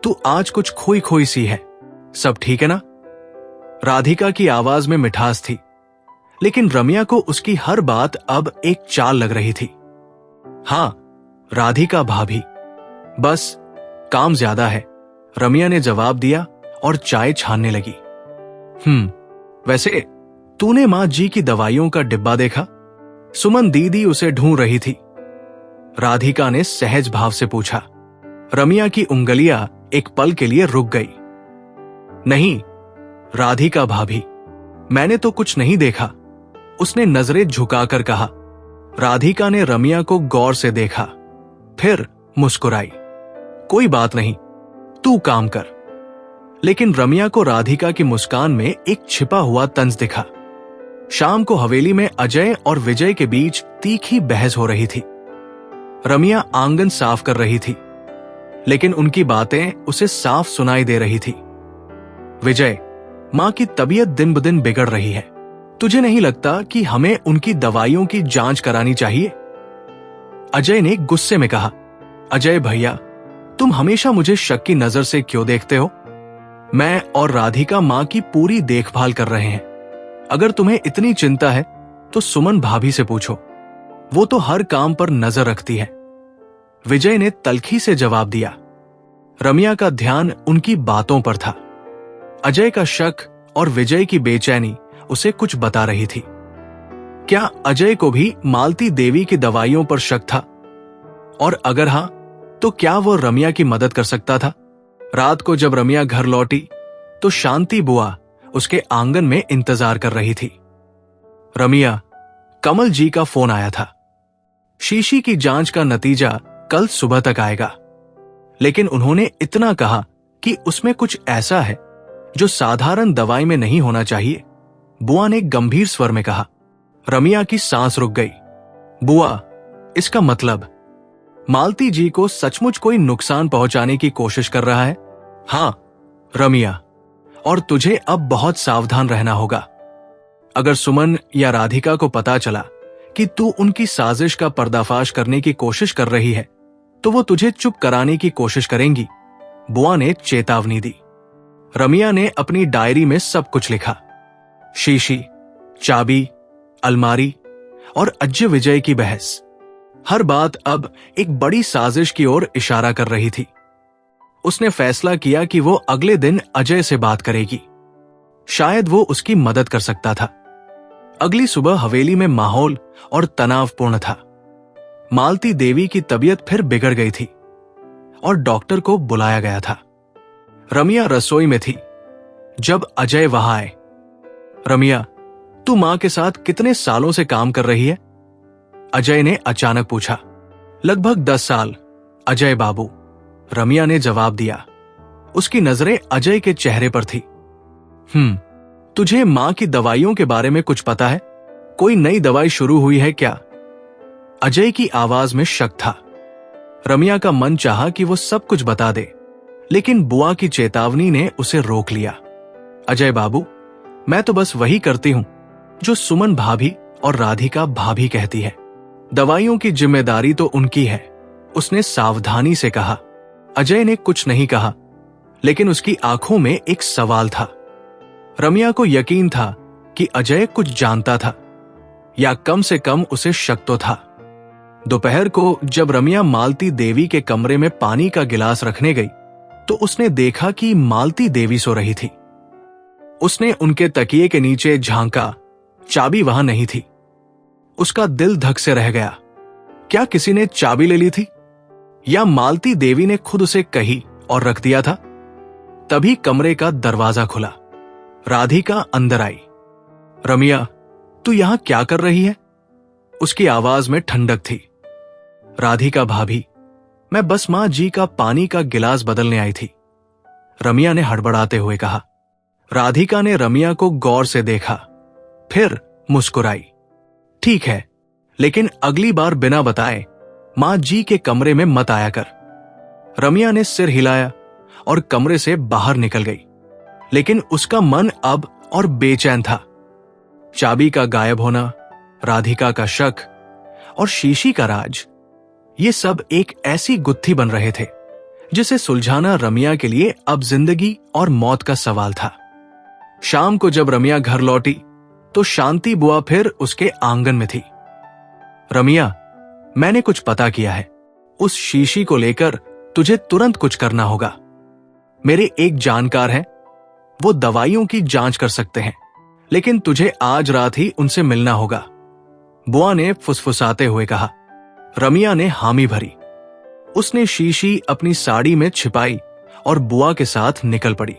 A: तू आज कुछ खोई खोई सी है, सब ठीक है ना? राधिका की आवाज में मिठास थी, लेकिन रमिया को उसकी हर बात अब एक चाल लग रही थी। हां, राधिका भाभी, बस काम ज्यादा है, रमिया ने जवाब दिया और चाय छानने लगी। वैसे तूने मां जी की दवाइयों का डिब्बा देखा? सुमन दीदी उसे ढूंढ रही थी। राधिका ने सहज भाव से पूछा। रमिया की उंगलियां एक पल के लिए रुक गई। नहीं राधिका भाभी, मैंने तो कुछ नहीं देखा, उसने नजरें झुकाकर कहा। राधिका ने रमिया को गौर से देखा, फिर मुस्कुराई। कोई बात नहीं, तू काम कर। लेकिन रमिया को राधिका की मुस्कान में एक छिपा हुआ तंज दिखा। शाम को हवेली में अजय और विजय के बीच तीखी बहस हो रही थी। रमिया आंगन साफ कर रही थी, लेकिन उनकी बातें उसे साफ सुनाई दे रही थी। विजय, मां की तबीयत दिन ब दिन बिगड़ रही है, तुझे नहीं लगता कि हमें उनकी दवाइयों की जांच करानी चाहिए? अजय ने गुस्से में कहा। अजय भैया, तुम हमेशा मुझे शक की नजर से क्यों देखते हो? मैं और राधिका मां की पूरी देखभाल कर रहे हैं। अगर तुम्हें इतनी चिंता है तो सुमन भाभी से पूछो, वो तो हर काम पर नजर रखती है। विजय ने तल्खी से जवाब दिया। रमिया का ध्यान उनकी बातों पर था। अजय का शक और विजय की बेचैनी उसे कुछ बता रही थी। क्या अजय को भी मालती देवी की दवाइयों पर शक था? और अगर हां, तो क्या वो रमिया की मदद कर सकता था? रात को जब रमिया घर लौटी तो शांति बुआ उसके आंगन में इंतजार कर रही थी। रमिया, कमल जी का फोन आया था। शीशी की जांच का नतीजा कल सुबह तक आएगा, लेकिन उन्होंने इतना कहा कि उसमें कुछ ऐसा है जो साधारण दवाई में नहीं होना चाहिए, बुआ ने गंभीर स्वर में कहा। रमिया की सांस रुक गई। बुआ, इसका मतलब मालती जी को सचमुच कोई नुकसान पहुंचाने की कोशिश कर रहा है? हां रमिया, और तुझे अब बहुत सावधान रहना होगा। अगर सुमन या राधिका को पता चला कि तू उनकी साजिश का पर्दाफाश करने की कोशिश कर रही है, तो वो तुझे चुप कराने की कोशिश करेंगी, बुआ ने चेतावनी दी। रमिया ने अपनी डायरी में सब कुछ लिखा। शीशी, चाबी, अलमारी और अजय विजय की बहस, हर बात अब एक बड़ी साजिश की ओर इशारा कर रही थी। उसने फैसला किया कि वो अगले दिन अजय से बात करेगी। शायद वो उसकी मदद कर सकता था। अगली सुबह हवेली में माहौल और तनावपूर्ण था। मालती देवी की तबीयत फिर बिगड़ गई थी और डॉक्टर को बुलाया गया था। रमिया रसोई में थी जब अजय वहां आए। रमिया, तू मां के साथ कितने सालों से काम कर रही है? अजय ने अचानक पूछा। लगभग 10 साल, अजय बाबू, रमिया ने जवाब दिया। उसकी नजरें अजय के चेहरे पर थी। तुझे मां की दवाइयों के बारे में कुछ पता है? कोई नई दवाई शुरू हुई है क्या? अजय की आवाज में शक था। रमिया का मन चाहा कि वो सब कुछ बता दे, लेकिन बुआ की चेतावनी ने उसे रोक लिया। अजय बाबू, मैं तो बस वही करती हूं जो सुमन भाभी और राधिका भाभी कहती है। दवाइयों की जिम्मेदारी तो उनकी है, उसने सावधानी से कहा। अजय ने कुछ नहीं कहा, लेकिन उसकी आंखों में एक सवाल था। रमिया को यकीन था कि अजय कुछ जानता था, या कम से कम उसे शक तो था। दोपहर को जब रमिया मालती देवी के कमरे में पानी का गिलास रखने गई, तो उसने देखा कि मालती देवी सो रही थी। उसने उनके तकिए के नीचे झांका, चाबी वहां नहीं थी। उसका दिल धक से रह गया। क्या किसी ने चाबी ले ली थी, या मालती देवी ने खुद उसे कही और रख दिया था? तभी कमरे का दरवाजा खुला। राधिका अंदर आई। रमिया, तू यहां क्या कर रही है? उसकी आवाज में ठंडक थी। राधिका भाभी, मैं बस मां जी का पानी का गिलास बदलने आई थी, रमिया ने हड़बड़ाते हुए कहा। राधिका ने रमिया को गौर से देखा, फिर मुस्कुराई। ठीक है, लेकिन अगली बार बिना बताए मां जी के कमरे में मत आया कर। रमिया ने सिर हिलाया और कमरे से बाहर निकल गई, लेकिन उसका मन अब और बेचैन था। चाबी का गायब होना, राधिका का शक और शीशी का राज, ये सब एक ऐसी गुत्थी बन रहे थे जिसे सुलझाना रमिया के लिए अब जिंदगी और मौत का सवाल था। शाम को जब रमिया घर लौटी तो शांति बुआ फिर उसके आंगन में थी। रमिया, मैंने कुछ पता किया है। उस शीशी को लेकर तुझे तुरंत कुछ करना होगा। मेरे एक जानकार हैं, वो दवाइयों की जांच कर सकते हैं, लेकिन तुझे आज रात ही उनसे मिलना होगा, बुआ ने फुसफुसाते हुए कहा। रमिया ने हामी भरी। उसने शीशी अपनी साड़ी में छिपाई और बुआ के साथ निकल पड़ी।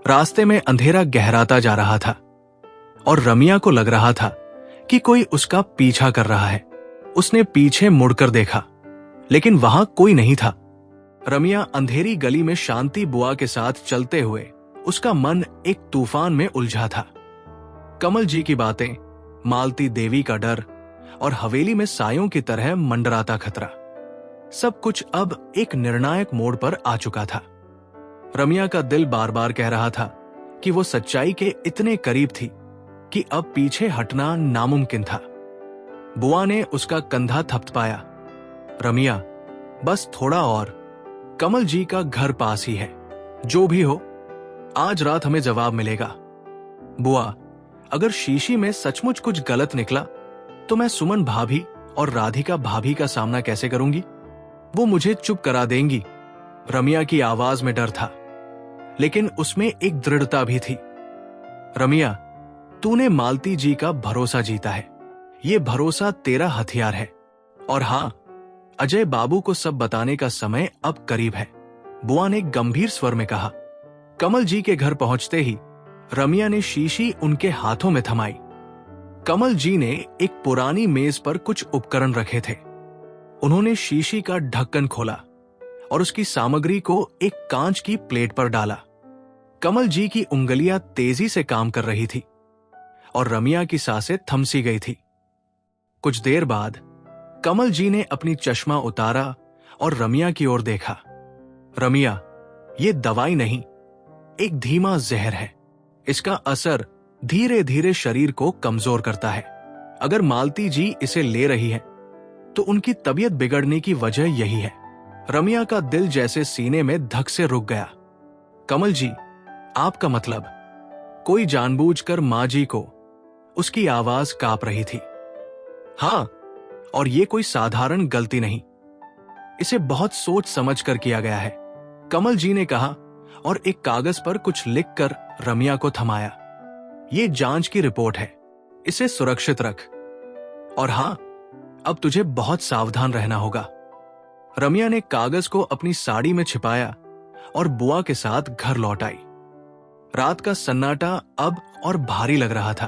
A: रास्ते में अंधेरा गहराता जा रहा था और रमिया को लग रहा था कि कोई उसका पीछा कर रहा है। उसने पीछे मुड़कर देखा, लेकिन वहां कोई नहीं था। रमिया अंधेरी गली में शांति बुआ के साथ चलते हुए उसका मन एक तूफान में उलझा था। कमल जी की बातें, मालती देवी का डर और हवेली में सायों की तरह मंडराता खतरा, सब कुछ अब एक निर्णायक मोड़ पर आ चुका था। रमिया का दिल बार बार कह रहा था कि वो सच्चाई के इतने करीब थी कि अब पीछे हटना नामुमकिन था। बुआ ने उसका कंधा थपथपाया। रमिया, बस थोड़ा और, कमल जी का घर पास ही है। जो भी हो, आज रात हमें जवाब मिलेगा। बुआ, अगर शीशी में सचमुच कुछ गलत निकला तो मैं सुमन भाभी और राधिका भाभी का सामना कैसे करूंगी? वो मुझे चुप करा देंगी। रमिया की आवाज में डर था, लेकिन उसमें एक दृढ़ता भी थी। रमिया, तूने मालती जी का भरोसा जीता है। ये भरोसा तेरा हथियार है। और हां, अजय बाबू को सब बताने का समय अब करीब है, बुआ ने गंभीर स्वर में कहा। कमल जी के घर पहुंचते ही रमिया ने शीशी उनके हाथों में थमाई। कमल जी ने एक पुरानी मेज पर कुछ उपकरण रखे थे। उन्होंने शीशी का ढक्कन खोला और उसकी सामग्री को एक कांच की प्लेट पर डाला। कमल जी की उंगलियां तेजी से काम कर रही थी और रमिया की सांसें थमसी गई थी। कुछ देर बाद कमल जी ने अपनी चश्मा उतारा और रमिया की ओर देखा। रमिया, ये दवाई नहीं, एक धीमा जहर है। इसका असर धीरे धीरे शरीर को कमजोर करता है। अगर मालती जी इसे ले रही है तो उनकी तबीयत बिगड़ने की वजह यही है। रमिया का दिल जैसे सीने में धक से रुक गया। कमल जी, आपका मतलब? कोई जानबूझकर मां जी को, उसकी आवाज कांप रही थी। हां, और ये कोई साधारण गलती नहीं, इसे बहुत सोच समझ कर किया गया है, कमल जी ने कहा और एक कागज पर कुछ लिखकर रमिया को थमाया। ये जांच की रिपोर्ट है, इसे सुरक्षित रख। और हां, अब तुझे बहुत सावधान रहना होगा। रमिया ने कागज को अपनी साड़ी में छिपाया और बुआ के साथ घर लौट आई। रात का सन्नाटा अब और भारी लग रहा था।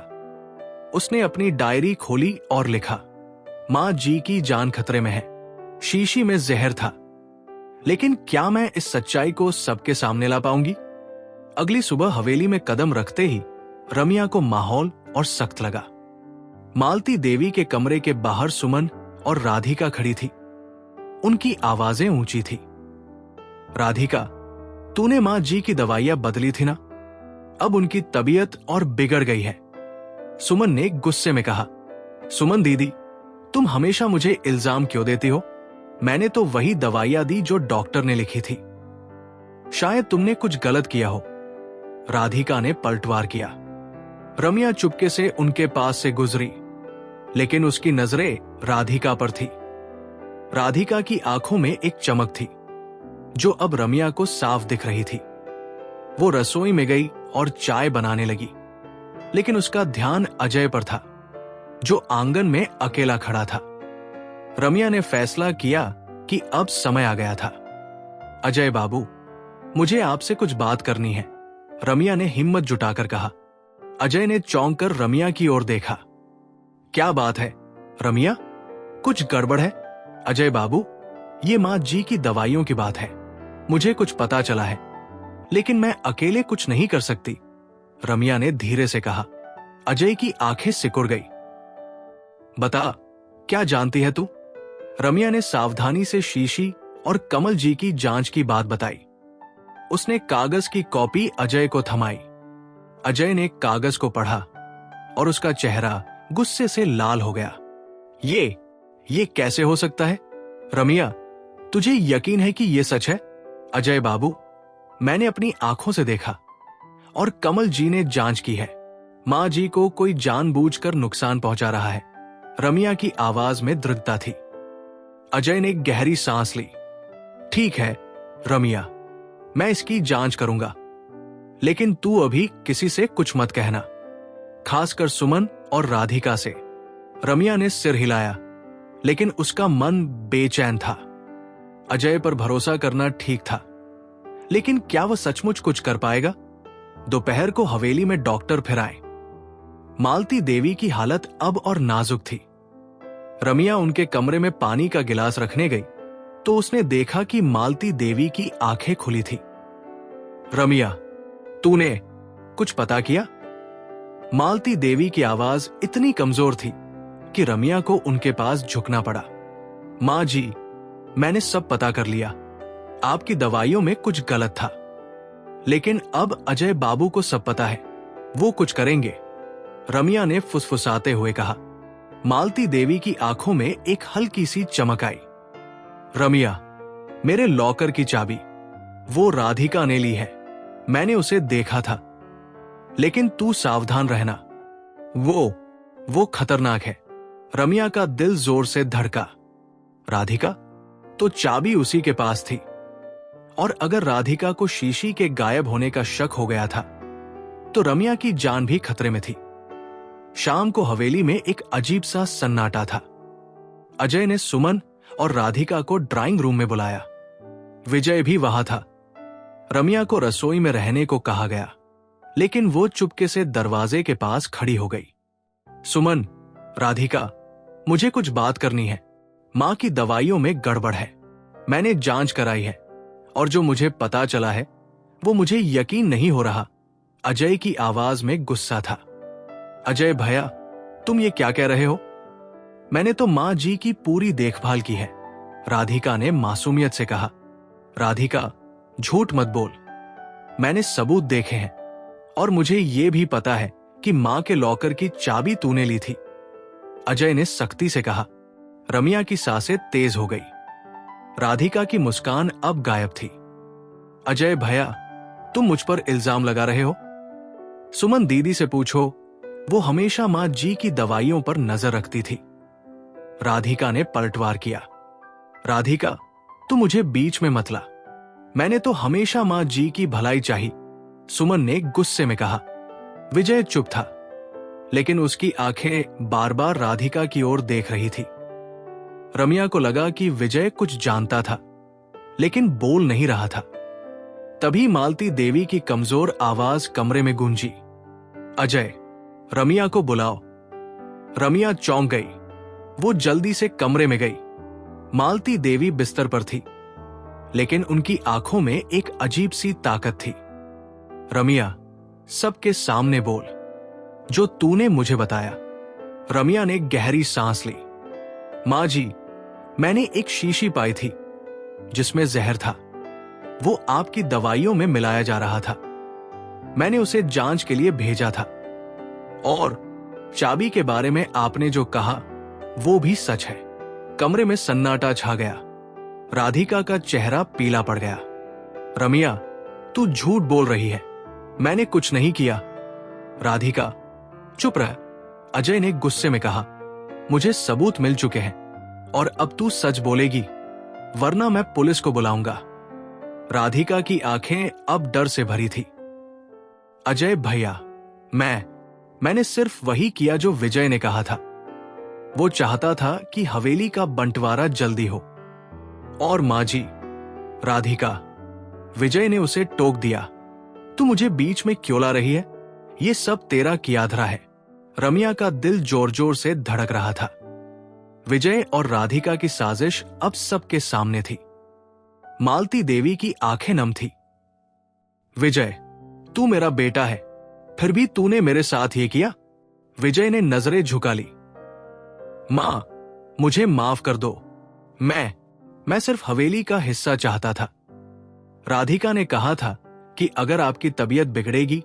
A: उसने अपनी डायरी खोली और लिखा, मां जी की जान खतरे में है, शीशी में जहर था, लेकिन क्या मैं इस सच्चाई को सबके सामने ला पाऊंगी? अगली सुबह हवेली में कदम रखते ही रमिया को माहौल और सख्त लगा। मालती देवी के कमरे के बाहर सुमन और राधिका खड़ी थी। उनकी आवाजें ऊंची थी। राधिका, तूने मां जी की दवाइयां बदली थी ना? अब उनकी तबीयत और बिगड़ गई है, सुमन ने गुस्से में कहा। सुमन दीदी, तुम हमेशा मुझे इल्जाम क्यों देती हो? मैंने तो वही दवाइयां दी जो डॉक्टर ने लिखी थी। शायद तुमने कुछ गलत किया हो, राधिका ने पलटवार किया। रमिया चुपके से उनके पास से गुजरी, लेकिन उसकी नजरें राधिका पर थी। राधिका की आंखों में एक चमक थी जो अब रमिया को साफ दिख रही थी। वो रसोई में गई और चाय बनाने लगी, लेकिन उसका ध्यान अजय पर था, जो आंगन में अकेला खड़ा था। रमिया ने फैसला किया कि अब समय आ गया था। अजय बाबू, मुझे आपसे कुछ बात करनी है, रमिया ने हिम्मत जुटाकर कहा। अजय ने चौंक कर रमिया की ओर देखा। क्या बात है रमिया, कुछ गड़बड़ है? अजय बाबू, ये मां जी की दवाइयों की बात है। मुझे कुछ पता चला है, लेकिन मैं अकेले कुछ नहीं कर सकती, रमिया ने धीरे से कहा। अजय की आंखें सिकुड़ गई। बता, क्या जानती है तू? रमिया ने सावधानी से शीशी और कमल जी की जांच की बात बताई। उसने कागज की कॉपी अजय को थमाई। अजय ने कागज को पढ़ा और उसका चेहरा गुस्से से लाल हो गया। ये कैसे हो सकता है? रमिया, तुझे यकीन है कि ये सच है? अजय बाबू, मैंने अपनी आंखों से देखा और कमल जी ने जांच की है। मां जी को कोई जानबूझकर नुकसान पहुंचा रहा है। रमिया की आवाज में दृढ़ता थी। अजय ने गहरी सांस ली। ठीक है रमिया, मैं इसकी जांच करूंगा, लेकिन तू अभी किसी से कुछ मत कहना, खासकर सुमन और राधिका से। रमिया ने सिर हिलाया, लेकिन उसका मन बेचैन था। अजय पर भरोसा करना ठीक था, लेकिन क्या वह सचमुच कुछ कर पाएगा? दोपहर को हवेली में डॉक्टर फिर आए। मालती देवी की हालत अब और नाजुक थी। रमिया उनके कमरे में पानी का गिलास रखने गई तो उसने देखा कि मालती देवी की आंखें खुली थी। रमिया, तूने कुछ पता किया? मालती देवी की आवाज इतनी कमजोर थी कि रमिया को उनके पास झुकना पड़ा। मां जी, मैंने सब पता कर लिया। आपकी दवाइयों में कुछ गलत था, लेकिन अब अजय बाबू को सब पता है, वो कुछ करेंगे। रमिया ने फुसफुसाते हुए कहा। मालती देवी की आंखों में एक हल्की सी चमक आई। रमिया, मेरे लॉकर की चाबी वो राधिका ने ली है। मैंने उसे देखा था, लेकिन तू सावधान रहना, वो खतरनाक है। रमिया का दिल जोर से धड़का। राधिका? तो चाबी उसी के पास थी, और अगर राधिका को शीशी के गायब होने का शक हो गया था तो रमिया की जान भी खतरे में थी। शाम को हवेली में एक अजीब सा सन्नाटा था। अजय ने सुमन और राधिका को ड्राइंग रूम में बुलाया। विजय भी वहां था। रमिया को रसोई में रहने को कहा गया, लेकिन वो चुपके से दरवाजे के पास खड़ी हो गई। सुमन, राधिका, मुझे कुछ बात करनी है। मां की दवाइयों में गड़बड़ है। मैंने जांच कराई है, और जो मुझे पता चला है वो मुझे यकीन नहीं हो रहा। अजय की आवाज में गुस्सा था। अजय भैया, तुम ये क्या कह रहे हो? मैंने तो मां जी की पूरी देखभाल की है, राधिका ने मासूमियत से कहा। राधिका, झूठ मत बोल। मैंने सबूत देखे हैं, और मुझे ये भी पता है कि मां के लॉकर की चाबी तूने ली थी, अजय ने सख्ती से कहा। रमिया की सांसें तेज हो गई। राधिका की मुस्कान अब गायब थी। अजय भैया, तुम मुझ पर इल्जाम लगा रहे हो? सुमन दीदी से पूछो, वो हमेशा मां जी की दवाइयों पर नजर रखती थी। राधिका ने पलटवार किया। राधिका, तू मुझे बीच में मत ला। मैंने तो हमेशा मां जी की भलाई चाही, सुमन ने गुस्से में कहा। विजय चुप था, लेकिन उसकी आंखें बार बार राधिका की ओर देख रही थी। रमिया को लगा कि विजय कुछ जानता था, लेकिन बोल नहीं रहा था। तभी मालती देवी की कमजोर आवाज कमरे में गूंजी। अजय, रमिया को बुलाओ। रमिया चौंक गई। वो जल्दी से कमरे में गई। मालती देवी बिस्तर पर थी, लेकिन उनकी आंखों में एक अजीब सी ताकत थी। रमिया, सबके सामने बोल जो तूने मुझे बताया। रमिया ने गहरी सांस ली। मां जी, मैंने एक शीशी पाई थी जिसमें जहर था। वो आपकी दवाइयों में मिलाया जा रहा था। मैंने उसे जांच के लिए भेजा था, और चाबी के बारे में आपने जो कहा वो भी सच है। कमरे में सन्नाटा छा गया। राधिका का चेहरा पीला पड़ गया। रमिया, तू झूठ बोल रही है। मैंने कुछ नहीं किया। राधिका, चुप रह, अजय ने गुस्से में कहा। मुझे सबूत मिल चुके हैं, और अब तू सच बोलेगी, वरना मैं पुलिस को बुलाऊंगा। राधिका की आंखें अब डर से भरी थी। अजय भैया, मैंने सिर्फ वही किया जो विजय ने कहा था। वो चाहता था कि हवेली का बंटवारा जल्दी हो। और मां जी, राधिका, विजय ने उसे टोक दिया। तू मुझे बीच में क्यों ला रही है? ये सब तेरा कियाधरा है। रमिया का दिल जोर जोर से धड़क रहा था। विजय और राधिका की साजिश अब सबके सामने थी। मालती देवी की आंखें नम थी। विजय, तू मेरा बेटा है, फिर भी तूने मेरे साथ ये किया? विजय ने नजरें झुका ली। मां, मुझे माफ कर दो। मैं सिर्फ हवेली का हिस्सा चाहता था। राधिका ने कहा था कि अगर आपकी तबीयत बिगड़ेगी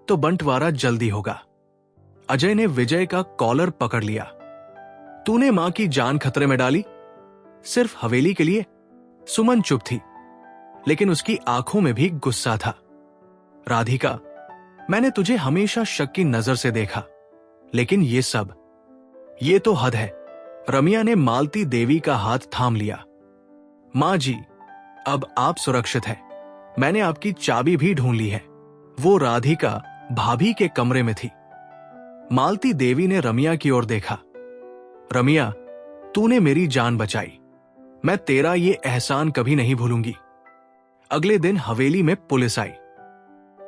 A: तो बंटवारा जल्दी होगा। अजय ने विजय का कॉलर पकड़ लिया। तूने मां की जान खतरे में डाली सिर्फ हवेली के लिए? सुमन चुप थी, लेकिन उसकी आंखों में भी गुस्सा था। राधिका, मैंने तुझे हमेशा शक की नजर से देखा, लेकिन ये तो हद है। रमिया ने मालती देवी का हाथ थाम लिया। मां जी, अब आप सुरक्षित हैं। मैंने आपकी चाबी भी ढूंढ ली है। वो राधिका भाभी के कमरे में थी। मालती देवी ने रमिया की ओर देखा। रमिया, तूने मेरी जान बचाई। मैं तेरा ये एहसान कभी नहीं भूलूंगी। अगले दिन हवेली में पुलिस आई।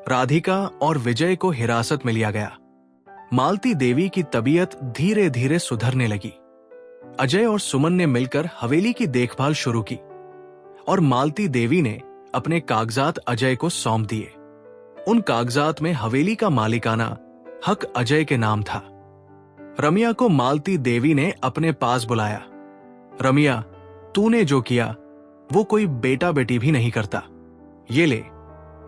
A: राधिका और विजय को हिरासत में लिया गया। मालती देवी की तबीयत धीरे धीरे सुधरने लगी। अजय और सुमन ने मिलकर हवेली की देखभाल शुरू की और मालती देवी ने अपने कागजात अजय को सौंप दिए। उन कागजात में हवेली का मालिकाना हक अजय के नाम था। रमिया को मालती देवी ने अपने पास बुलाया। रमिया, तूने जो किया वो कोई बेटा बेटी भी नहीं करता। ये ले,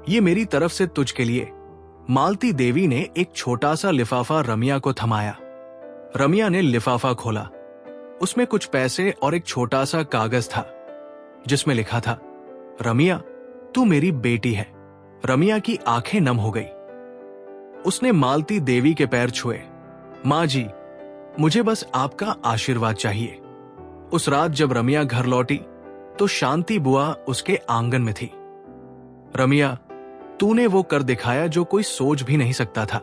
A: ये मेरी तरफ से तुझके लिए। मालती देवी ने एक छोटा सा लिफाफा रमिया को थमाया। रमिया ने लिफाफा खोला। उसमें कुछ पैसे और एक छोटा सा कागज था जिसमें लिखा था, रमिया, तू मेरी बेटी है। रमिया की आंखें नम हो गई। उसने मालती देवी के पैर छुए। मां जी, मुझे बस आपका आशीर्वाद चाहिए। उस रात जब रमिया घर लौटी तो शांति बुआ उसके आंगन में थी। रमिया, तूने वो कर दिखाया जो कोई सोच भी नहीं सकता था।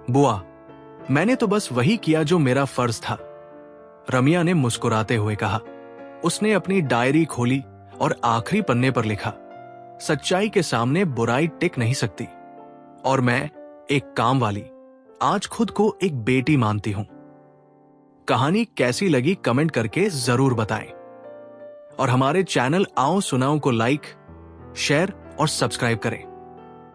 A: बुआ, मैंने तो बस वही किया जो मेरा फर्ज था, रमिया ने मुस्कुराते हुए कहा। उसने अपनी डायरी खोली और आखिरी पन्ने पर लिखा, सच्चाई के सामने बुराई टिक नहीं सकती और मैं एक काम वाली आज खुद को एक बेटी मानती हूं। कहानी कैसी लगी कमेंट करके जरूर बताएं और हमारे चैनल आओ सुनाओ को लाइक, शेयर और सब्सक्राइब करें।